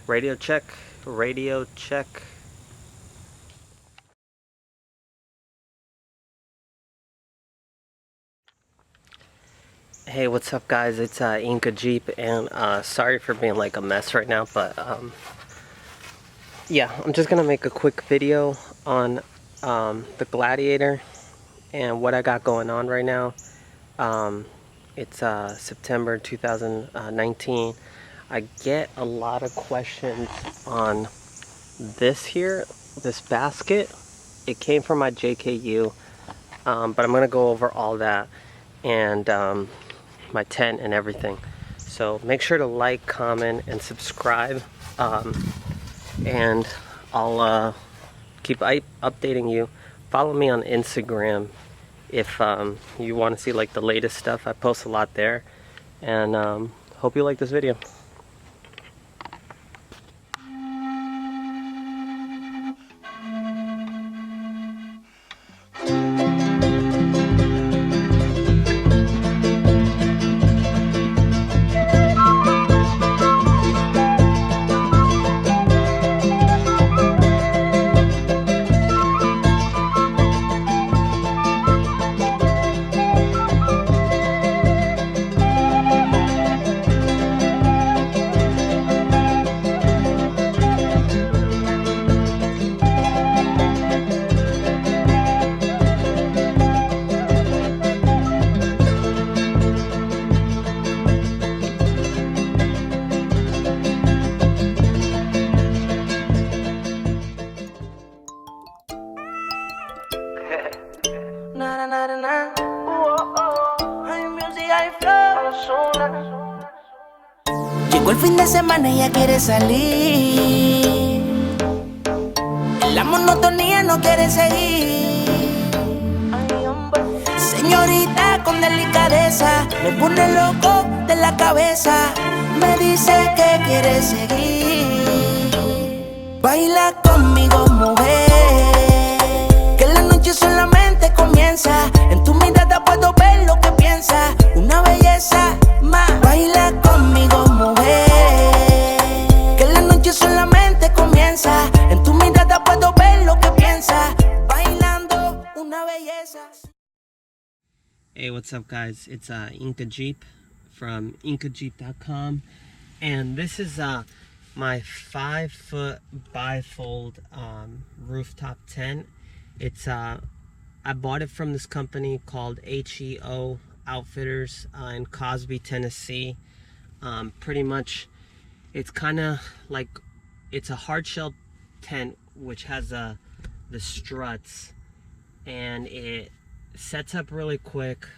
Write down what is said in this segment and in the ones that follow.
Radio check, radio check. Hey, what's up guys? It's Inca Jeep, and sorry for being like a mess right now, but yeah, I'm just gonna make a quick video on the Gladiator and what I got going on right now. It's September 2019. I get a lot of questions on this here, this basket. It came from my JKU, but I'm gonna go over all that and my tent and everything. So make sure to like, comment, and subscribe, and I'll keep updating you. Follow me on Instagram if you want to see like the latest stuff. I post a lot there, and hope you like this video. Llegó el fin de semana y ella quiere salir. En la monotonía no quiere seguir. Señorita con delicadeza me pone loco de la cabeza. Me dice que quiere seguir. Baila conmigo, mujer, que la noche solamente comienza. En tu mirada puedo ver lo que piensas. Una belleza más. Baila conmigo, mujer, que la noche solamente comienza. En tu mirada puedo ver lo que piensas. Bailando una belleza. Hey, what's up guys? It's Inca Jeep from incajeep.com, and this is my 5-foot bifold rooftop tent. It's I bought it from this company called HEO Outfitters in Cosby, Tennessee. Pretty much, it's kind of like, it's a hard shell tent which has the struts, and it sets up really quick.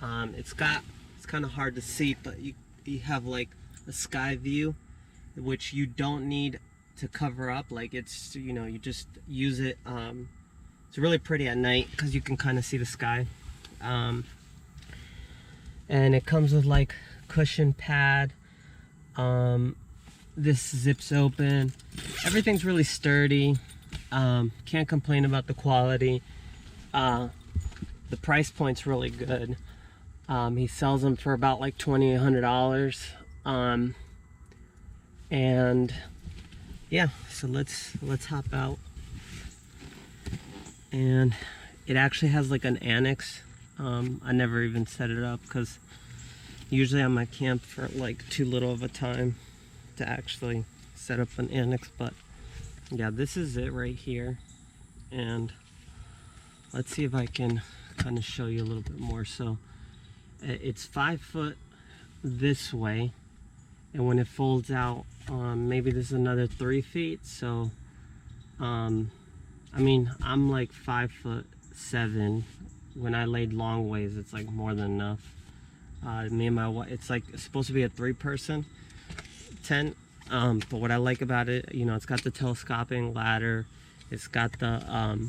It's kind of hard to see, but you have like a sky view, which you don't need to cover up. Like, it's, you know, you just use it. It's really pretty at night because you can kind of see the sky. And it comes with like cushion pad. This zips open. Everything's really sturdy. Can't complain about the quality. The price point's really good. He sells them for about like $2,800. And yeah, so let's hop out. And it actually has like an annex. I never even set it up because usually I might camp for like too little of a time to actually set up an annex. But yeah, this is it right here. And let's see if I can kind of show you a little bit more. So it's 5 foot this way, and when it folds out, maybe this is another 3 feet. So I mean, I'm like 5'7". When I laid long ways, it's like more than enough. Me and my wife, it's like, it's supposed to be a 3-person tent. But what I like about it, you know, it's got the telescoping ladder. It's got the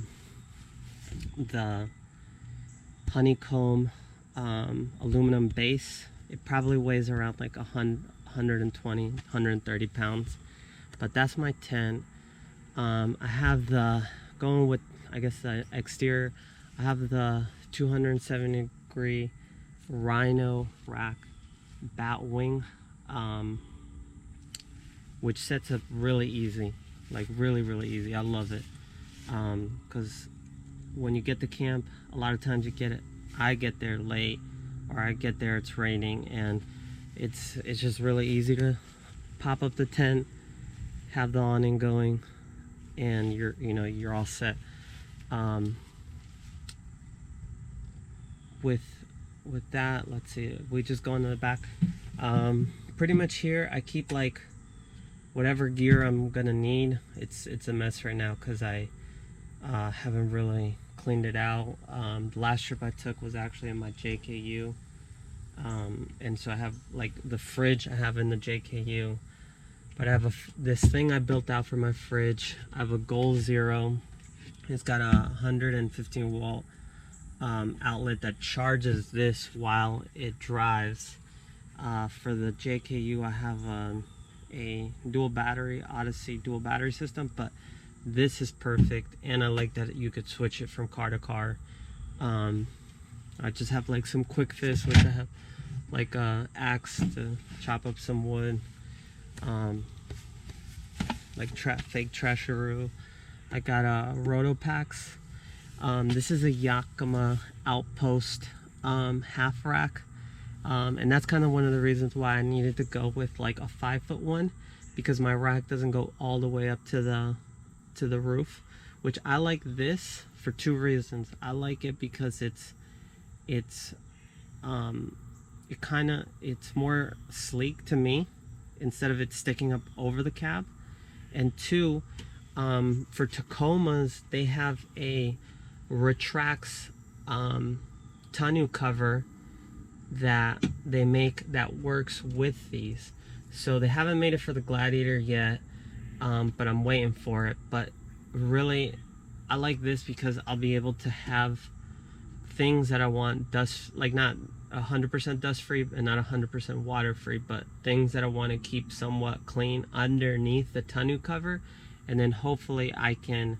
honeycomb aluminum base. It probably weighs around like 120, 130 pounds. But that's my tent. I have the, going with, I guess, the exterior, I have the 270-degree Rhino rack bat wing. which sets up really easy, like really easy. I love it, because when you get to camp, a lot of times I get there late, or I get there, it's raining, and it's just really easy to pop up the tent, have the awning going, and you're all set. With that, let's see, we just go into the back. Pretty much here I keep like whatever gear I'm gonna need. It's a mess right now because I haven't really cleaned it out. The last trip I took was actually in my JKU, and so I have like the fridge I have in the JKU, but I have this thing I built out for my fridge. I have a Goal Zero. It's got a 115 volt outlet that charges this while it drives. For the JKU, I have a dual battery, Odyssey dual battery system, but this is perfect, and I like that you could switch it from car to car. I just have like some quick fists, which I have like a axe to chop up some wood, like fake trasheroo. I got a rotopax. This is a Yakima Outpost half rack, and that's kind of one of the reasons why I needed to go with like a 5-foot one, because my rack doesn't go all the way up to the roof, which I like this for 2 reasons. I like it because it's more sleek to me instead of it sticking up over the cab. And 2, for Tacomas, they have a retracts tonneau cover that they make that works with these. So they haven't made it for the Gladiator yet, but I'm waiting for it. But really, I like this because I'll be able to have things that I want dust, like not 100% dust free and not 100% water free, but things that I want to keep somewhat clean underneath the tonneau cover. And then hopefully I can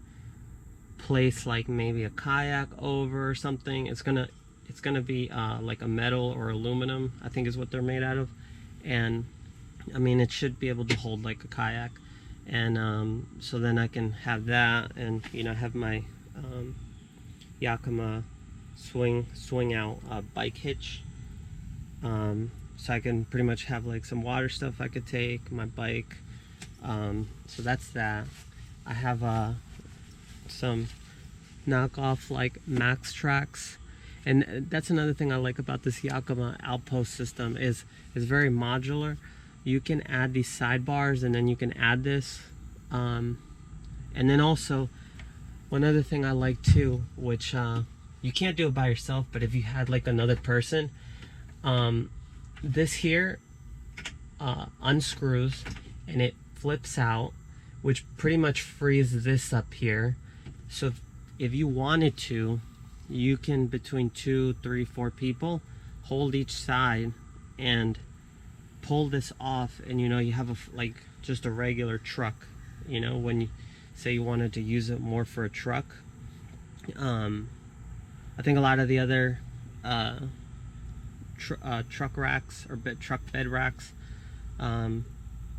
place like maybe a kayak over or something. It's gonna be like a metal or aluminum, I think is what they're made out of, and I mean it should be able to hold like a kayak. And so then I can have that, and have my Yakima swing out bike hitch, so I can pretty much have like some water stuff I could take, my bike. So that's that. I have some knockoff like maxtrax, and that's another thing I like about this Yakima Outpost system is very modular. You can add these sidebars, and then you can add this, and then also one other thing I like too, which you can't do it by yourself, but if you had like another person, this here unscrews and it flips out, which pretty much frees this up here. So if you wanted to, you can, between 2, 3, 4 people, hold each side and pull this off, and you have like just a regular truck. When you say you wanted to use it more for a truck, I think a lot of the other truck racks or truck bed racks,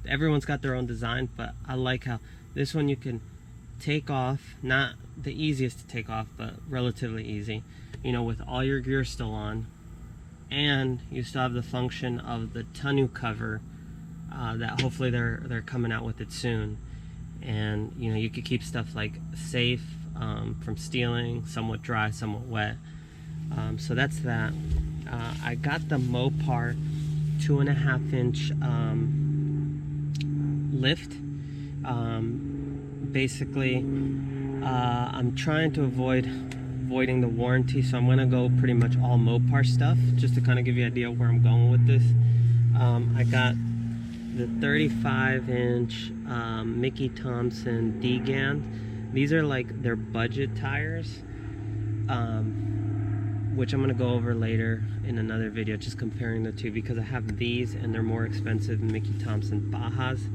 everyone's got their own design, but I like how this one you can take off, not the easiest to take off, but relatively easy, with all your gear still on, and you still have the function of the tonneau cover that hopefully they're coming out with it soon. And you could keep stuff like safe from stealing, somewhat dry, somewhat wet. So that's that. I got the Mopar 2.5-inch lift. Basically, I'm trying to avoiding the warranty, so I'm gonna go pretty much all Mopar stuff, just to kind of give you an idea where I'm going with this. I got the 35-inch Mickey Thomson D-Gan. These are like their budget tires, which I'm gonna go over later in another video, just comparing the two, because I have these and they're more expensive than Mickey Thomson Bajas.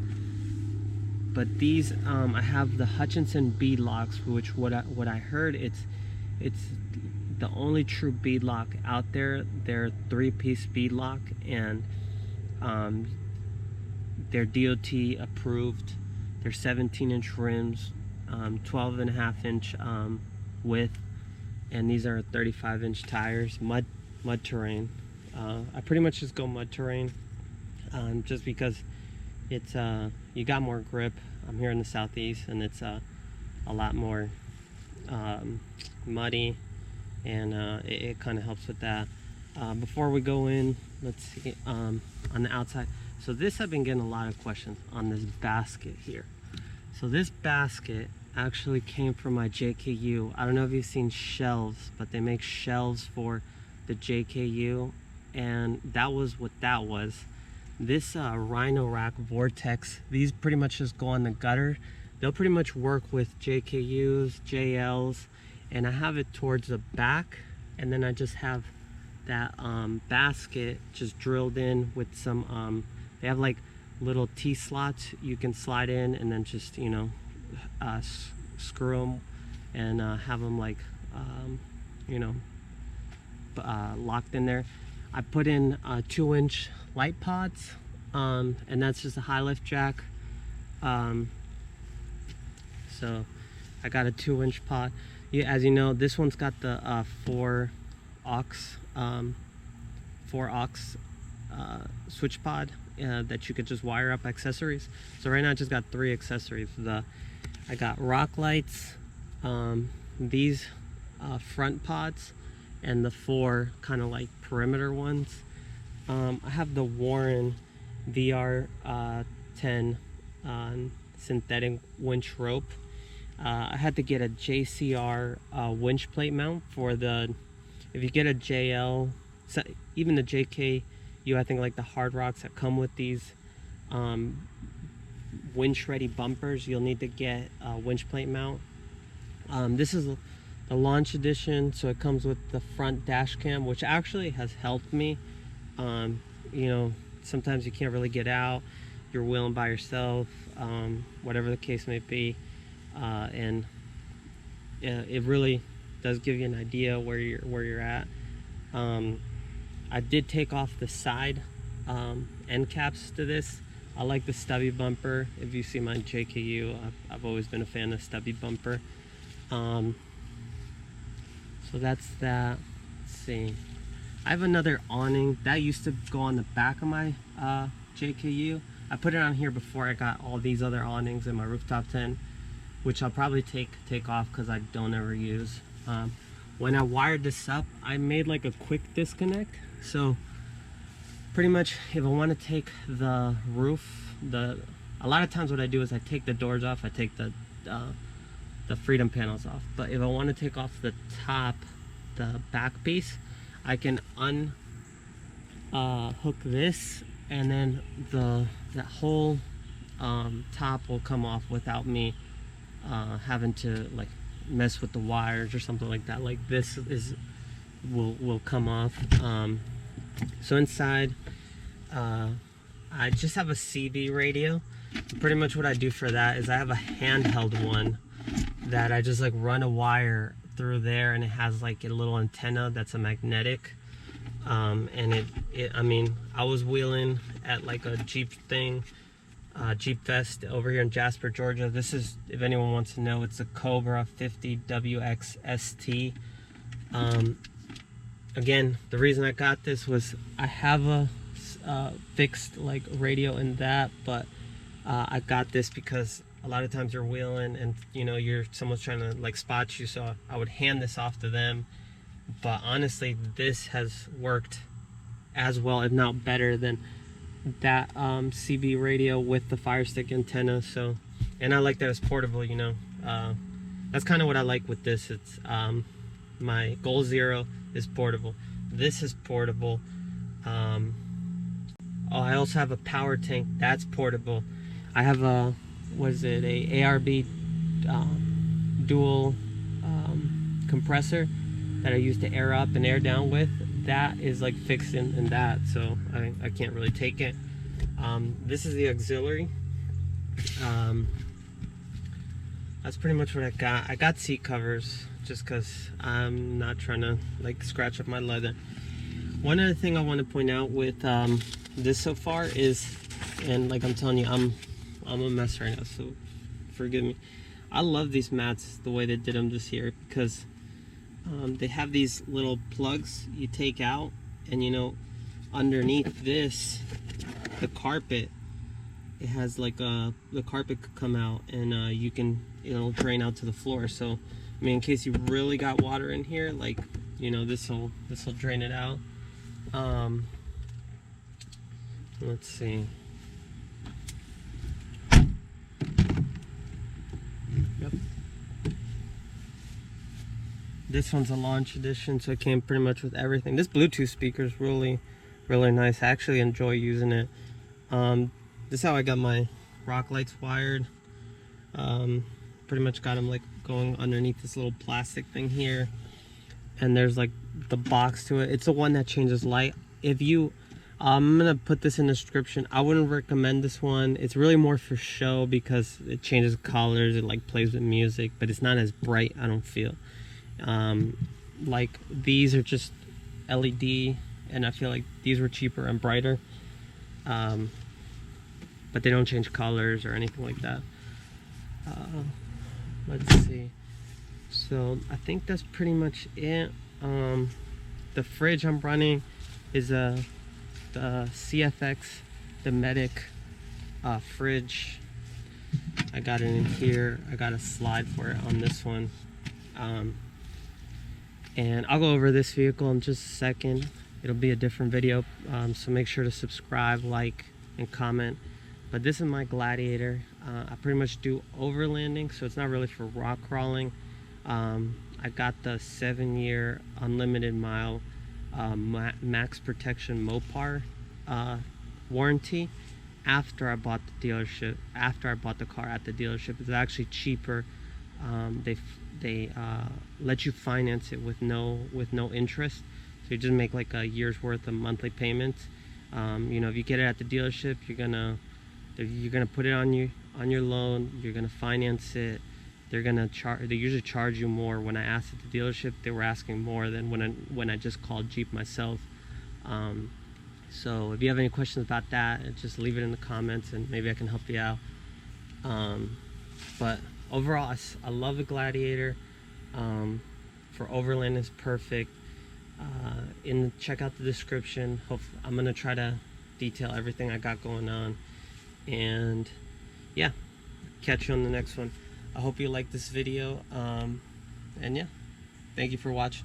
But these, I have the Hutchinson bead locks, which what I heard, it's the only true bead lock out there. They're 3-piece bead lock, and they're DOT approved. They're 17-inch rims, 12.5-inch width, and these are 35-inch tires. Mud terrain. I pretty much just go mud terrain, just because it's you got more grip. I'm here in the southeast, and it's a lot more muddy, and it kind of helps with that. Before we go in, let's see on the outside. So this, I've been getting a lot of questions on this basket here. So this basket actually came from my JKU. I don't know if you've seen shelves, but they make shelves for the JKU, and that was what that was. This Rhino rack vortex, these pretty much just go on the gutter. They'll pretty much work with JKUs, JLs, and I have it towards the back, and then I just have that basket just drilled in with some they have like little T slots you can slide in, and then just, you know, screw them and have them like you know, locked in there. I put in 2-inch light pods, and that's just a Hilift Jack. So I got a 2-inch pod. Yeah, as you know, this one's got the 4 aux switch pod that you could just wire up accessories. So right now I just got 3 accessories. I got rock lights, these front pods, and the 4 kind of like perimeter ones. I have the Warren VR10 synthetic winch rope. I had to get a JCR winch plate mount for the, if you get a JL, even the JKU, I think like the hard rocks that come with these winch ready bumpers, you'll need to get a winch plate mount. This is the launch edition, so it comes with the front dash cam, which actually has helped me. You know, sometimes you can't really get out, you're wheeling by yourself, whatever the case may be, and it really does give you an idea where you're at. I did take off the side end caps to this. I like the stubby bumper. If you see my JKU, I've always been a fan of stubby bumper. So that's that. Let's see. I have another awning that used to go on the back of my JKU. I put it on here before I got all these other awnings in my rooftop tent, which I'll probably take off because I don't ever use. When I wired this up, I made like a quick disconnect. So pretty much, if I want to take the roof, a lot of times what I do is I take the doors off, I take the freedom panels off. But if I want to take off the top, the back piece, I can hook this, and then that whole top will come off without me having to like mess with the wires or something like that. Like this will come off. So inside, I just have a CB radio. Pretty much what I do for that is I have a handheld one that I just like run a wire through there, and it has like a little antenna that's a magnetic. And I mean, I was wheeling at like a Jeep thing, Jeep Fest over here in Jasper, Georgia. This is, if anyone wants to know, it's a Cobra 50 WXST. Again, the reason I got this was I have a fixed like radio in that, but I got this because a lot of times you're wheeling and, you know, someone's trying to like spot you, so I would hand this off to them. But honestly, this has worked as well, if not better, than that CB radio with the Fire Stick antenna. So, and I like that it's portable, you know. That's kind of what I like with this. It's my Goal Zero is portable. This is portable. Oh, I also have a power tank that's portable. I have a, what is it, a ARB dual compressor that I use to air up and air down with. That is like fixed in that, so I can't really take it. This is the auxiliary. That's pretty much what I got. I got seat covers just because I'm not trying to like scratch up my leather. One other thing I want to point out with this so far is And like I'm telling you, I'm a mess right now, so forgive me. I love these mats the way they did them this year, because they have these little plugs you take out, and you know, underneath this, the carpet, it has like the carpet could come out, and it'll drain out to the floor. So I mean, in case you really got water in here, like, you know, this will drain it out. Let's see. Yep. This one's a launch edition, so it came pretty much with everything. This Bluetooth speaker is really nice. I actually enjoy using it. This is how I got my rock lights wired. Pretty much got them like going underneath this little plastic thing here, and there's like the box to it. It's the one that changes light. If you I'm gonna put this in the description. I wouldn't recommend this one. It's really more for show because it changes colors, it like plays with music, but it's not as bright, I don't feel. Like these are just LED, and I feel like these were cheaper and brighter, but they don't change colors or anything like that. Let's see. So I think that's pretty much it. The fridge I'm running is the CFX Dometic fridge. I got it in here. I got a slide for it on this one. And I'll go over this vehicle in just a second. It'll be a different video, so make sure to subscribe, like, and comment. But this is my Gladiator. I pretty much do overlanding, so it's not really for rock crawling. I got the 7-year unlimited mile max protection Mopar warranty after I bought the dealership. After I bought the car at the dealership, it's actually cheaper. They let you finance it with no interest, so you just make like a year's worth of monthly payments. You know, if you get it at the dealership, you're gonna put it on your loan. You're gonna finance it. They're gonna charge. They usually charge you more. When I asked at the dealership, they were asking more than when I just called Jeep myself. So if you have any questions about that, just leave it in the comments, and maybe I can help you out. But overall, I love the Gladiator. For overland, is perfect. Check out the description. I'm gonna try to detail everything I got going on, and yeah, catch you on the next one. I hope you like this video, and yeah, thank you for watching.